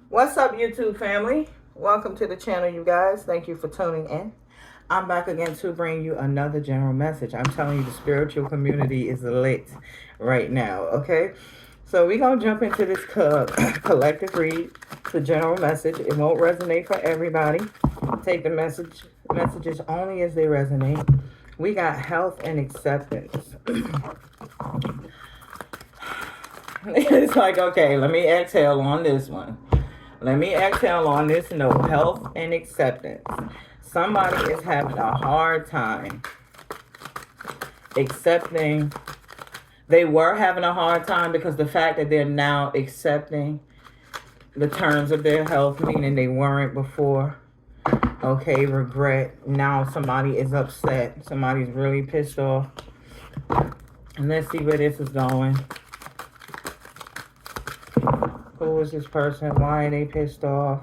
What's up, YouTube family? Welcome to the channel, you guys. Thank you for tuning in. I'm back again to bring you another general message. I'm telling you, the spiritual community is lit right now, okay? So we're going to jump into this collective read. It's a general message. It won't resonate for everybody. Take the messages only as they resonate. We got health and acceptance. It's like, okay, let me exhale on this one. Let me exhale on this note. Health and acceptance. Somebody is having a hard time accepting. They were having a hard time because the fact that they're now accepting the terms of their health, meaning they weren't before. Okay, regret. Now somebody is upset. Somebody's really pissed off. And let's see where this is going. Who is this person? Why are they pissed off?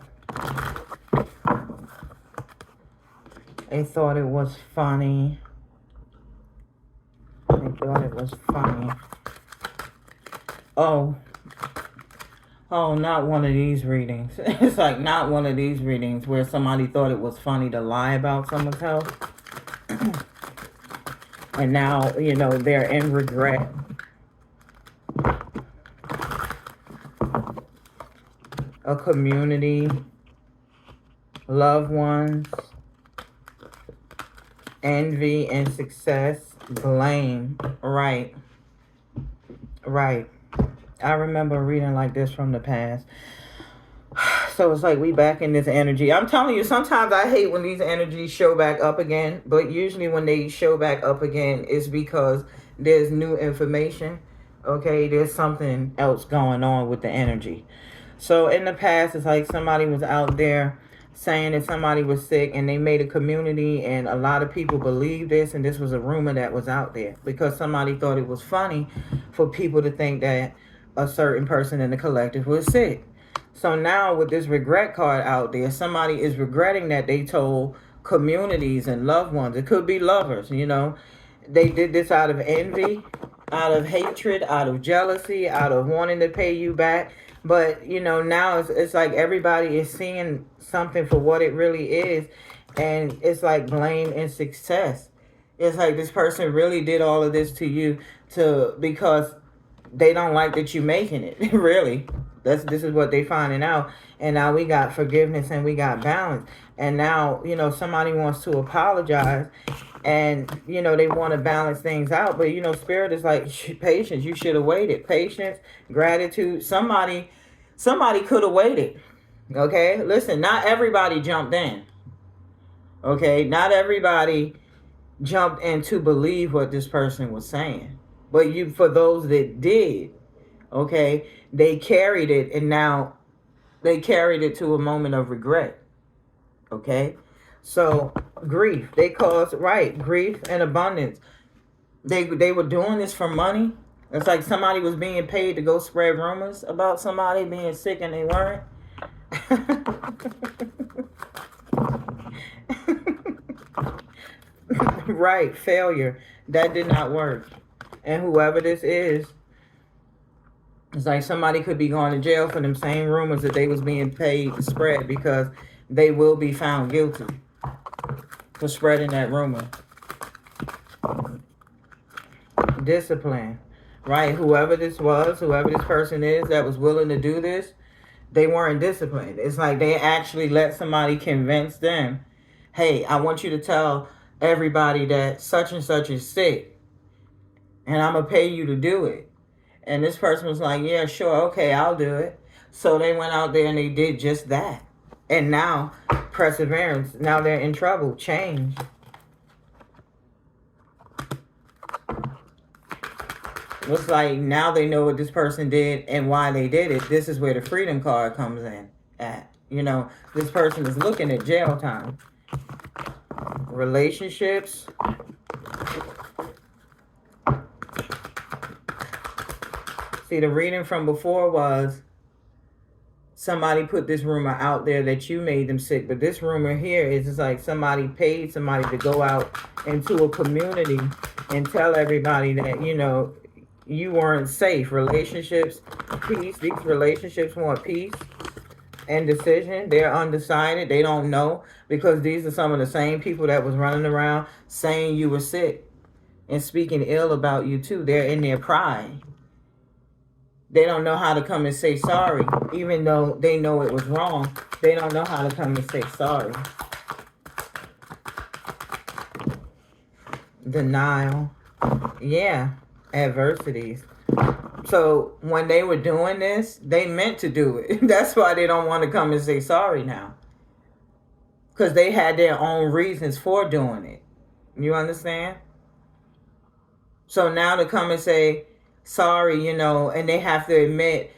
They thought it was funny. They thought it was funny. Oh, not one of these readings. It's like not one of these readings where somebody thought it was funny to lie about someone's health. And now, you know, they're in regret. A community, loved ones, envy and success, blame. Right. I remember reading like this from the past. So it's like we back in this energy. I'm telling you, sometimes I hate when these energies show back up again. But usually when they show back up again, it's because there's new information. Okay, there's something else going on with the energy. So in the past, it's like somebody was out there saying that somebody was sick and they made a community and a lot of people believed this, and this was a rumor that was out there because somebody thought it was funny for people to think that a certain person in the collective was sick. So now with this regret card out there, somebody is regretting that they told communities and loved ones. It could be lovers, you know. They did this out of envy, out of hatred, out of jealousy, out of wanting to pay you back. But, you know, now it's like everybody is seeing something for what it really is. And it's like blame and success. It's like this person really did all of this to you because they don't like that you're making it. Really. This is what they finding out. And now we got forgiveness and we got balance. And now, you know, somebody wants to apologize. And, you know, they want to balance things out. But, you know, Spirit is like, patience. You should have waited. Patience, gratitude. Somebody could have waited. Okay? Listen, not everybody jumped in. Okay? Not everybody jumped in to believe what this person was saying. But for those that did, okay, they carried it. And now they carried it to a moment of regret. Okay? So grief, they caused, grief and abundance. They were doing this for money. It's like somebody was being paid to go spread rumors about somebody being sick and they weren't. Right, failure. That did not work. And whoever this is, it's like somebody could be going to jail for them same rumors that they was being paid to spread because they will be found guilty for spreading that rumor. Discipline, right? Whoever this person is that was willing to do this, they weren't disciplined. It's like they actually let somebody convince them, hey, I want you to tell everybody that such and such is sick and I'm going to pay you to do it. And this person was like, yeah, sure, okay, I'll do it. So they went out there and they did just that. And now, perseverance, now they're in trouble. Change. Looks like now they know what this person did and why they did it. This is where the freedom card comes in at. You know, this person is looking at jail time. Relationships. See, the reading from before was somebody put this rumor out there that you made them sick. But this rumor here is just like somebody paid somebody to go out into a community and tell everybody that, you know, you weren't safe. Relationships, peace. These relationships want peace. Indecision. They're undecided. They don't know, because these are some of the same people that was running around saying you were sick and speaking ill about you too. They're in their pride. They don't know how to come and say sorry, even though they know it was wrong. They don't know how to come and say sorry. Denial. Yeah. Adversities. So when they were doing this, they meant to do it. That's why they don't want to come and say sorry now. Because they had their own reasons for doing it. You understand? So now to come and say sorry, and they have to admit,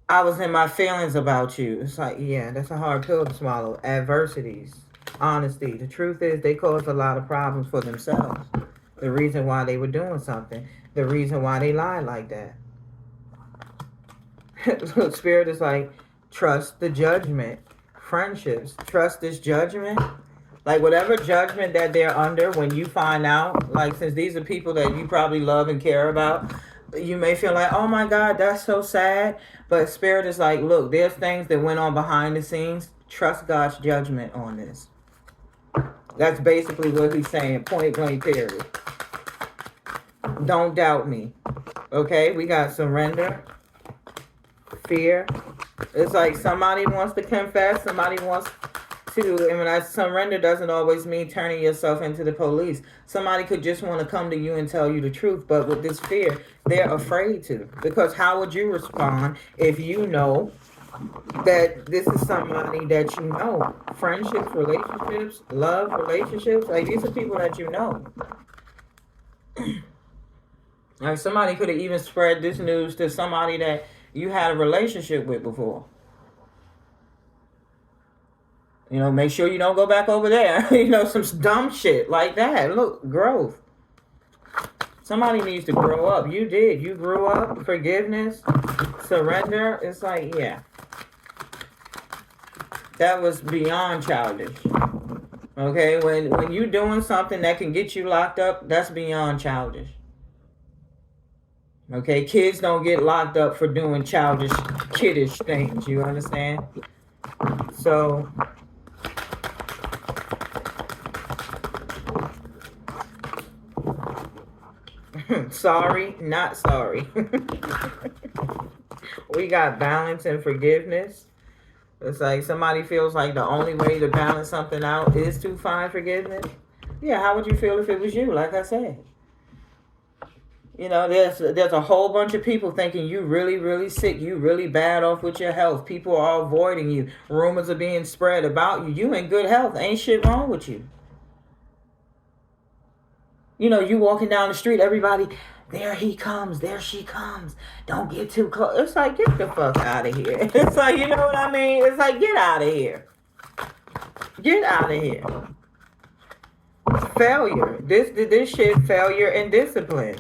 I was in my feelings about you. It's like, yeah, that's a hard pill to swallow. Adversities. Honesty. The truth is they caused a lot of problems for themselves. The reason why they were doing something. The reason why they lied like that. Spirit is like, trust the judgment. Friendships. Trust this judgment. Like whatever judgment that they're under, when you find out, like since these are people that you probably love and care about, you may feel like, oh my God, that's so sad. But Spirit is like, look, there's things that went on behind the scenes. Trust God's judgment on this. That's basically what he's saying, point blank period. Don't doubt me. Okay, we got surrender, fear. It's like somebody wants to confess, somebody wants to, and when I surrender doesn't always mean turning yourself into the police. Somebody could just want to come to you and tell you the truth, but with this fear, they're afraid to. Because how would you respond if you know that this is somebody that you know? Friendships, relationships, love, relationships, like these are people that you know. Like somebody could have even spread this news to somebody that you had a relationship with before. Make sure you don't go back over there. Some dumb shit like that. Look, growth. Somebody needs to grow up. You did. You grew up. Forgiveness, surrender. It's like, yeah. That was beyond childish. Okay? When you doing something that can get you locked up, that's beyond childish. Okay? Kids don't get locked up for doing childish, kiddish things. You understand? So sorry, not sorry. We got balance and forgiveness. It's like somebody feels like the only way to balance something out is to find forgiveness. Yeah, how would you feel if it was you? Like I said, there's a whole bunch of people thinking you really, really sick. You really bad off with your health. People are avoiding you. Rumors are being spread about you. You in good health. Ain't shit wrong with you. You walking down the street, everybody, there he comes, there she comes. Don't get too close. It's like, get the fuck out of here. It's like, you know what I mean? It's like, get out of here. Get out of here. Failure. This shit, failure and discipline.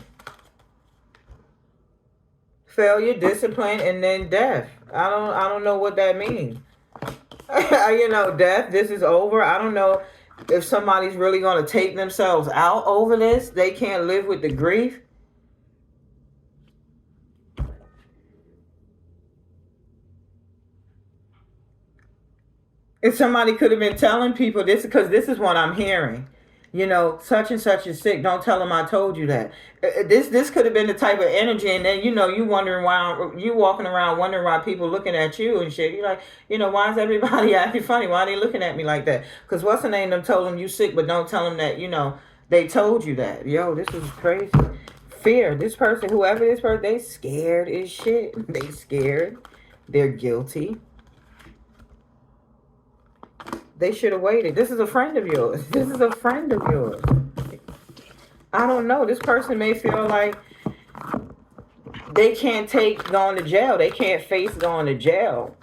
Failure, discipline, and then death. I don't know what that means. Death, this is over. I don't know if somebody's really going to take themselves out over this. They can't live with the grief. If somebody could have been telling people this, because this is what I'm hearing. Such and such is sick. Don't tell them I told you that. This could have been the type of energy, and then you wondering why, you walking around wondering why people looking at you and shit. You're like, why is everybody acting funny? Why are they looking at me like that? Because what's the name? Them told them you sick, but don't tell them that they told you that. Yo, this is crazy. Fear. This person, whoever this person, they scared as shit. They scared. They're guilty. They should have waited. This is a friend of yours. This is a friend of yours. I don't know. This person may feel like they can't take going to jail. They can't face going to jail.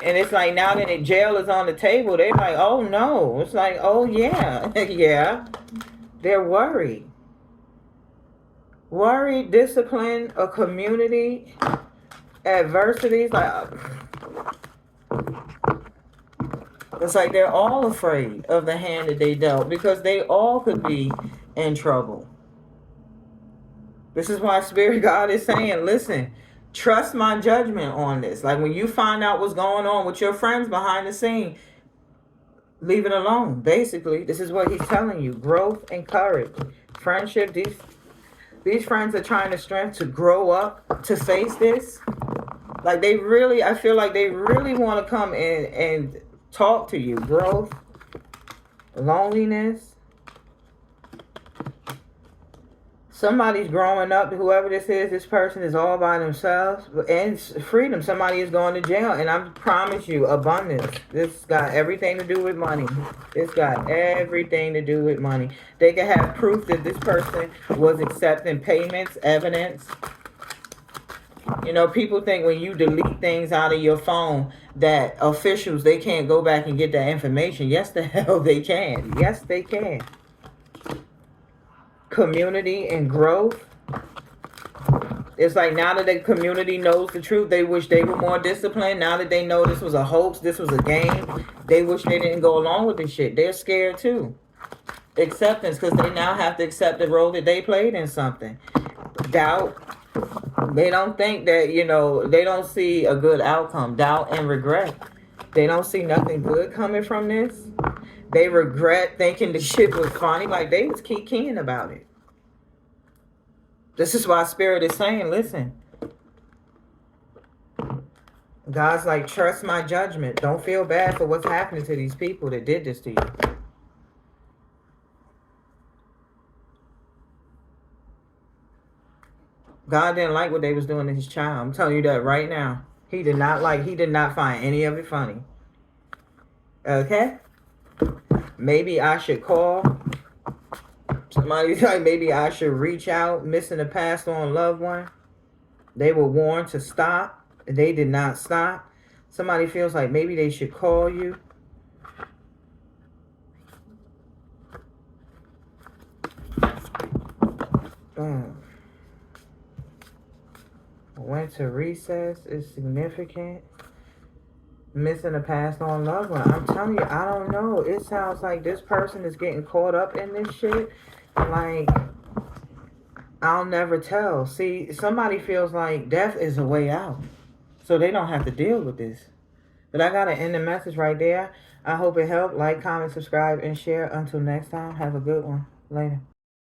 And it's like now that the jail is on the table, they're like, oh no. It's like, oh yeah. Yeah. They're worried. Worried, discipline, a community, adversities. Like, it's like they're all afraid of the hand that they dealt because they all could be in trouble. This is why Spirit God is saying, listen, Trust my judgment on this. Like when you find out what's going on with your friends behind the scene, leave it alone. Basically, this is what he's telling you. Growth and courage. Friendship, these friends are trying to strength to grow up, to face this. Like they really, I feel like they really want to come in and talk to you. Growth, loneliness. Somebody's growing up. Whoever this is, this person is all by themselves. And freedom. Somebody is going to jail. And I promise you, abundance. This got everything to do with money. It's got everything to do with money. They can have proof that this person was accepting payments, evidence. You know, people think when you delete things out of your phone that officials, they can't go back and get that information. Yes, the hell they can. Yes, they can. Community and growth. It's like now that the community knows the truth, they wish they were more disciplined. Now that they know this was a hoax, this was a game, they wish they didn't go along with this shit. They're scared too. Acceptance, because they now have to accept the role that they played in something. Doubt. They don't think that, you know, they don't see a good outcome. Doubt and regret. They don't see nothing good coming from this. They regret thinking the shit was funny. Like, they was keying about it. This is why Spirit is saying, listen. God's like, trust my judgment. Don't feel bad for what's happening to these people that did this to you. God didn't like what they was doing to his child. I'm telling you that right now. He did not find any of it funny. Okay? Maybe I should call. Somebody's like, maybe I should reach out, missing a passed on loved one. They were warned to stop. They did not stop. Somebody feels like maybe they should call you. Went to recess is significant. Missing a passed on loved one. I'm telling you, I don't know. It sounds like this person is getting caught up in this shit. Like, I'll never tell. See, somebody feels like death is a way out. So they don't have to deal with this. But I gotta end the message right there. I hope it helped. Like, comment, subscribe, and share. Until next time, have a good one. Later.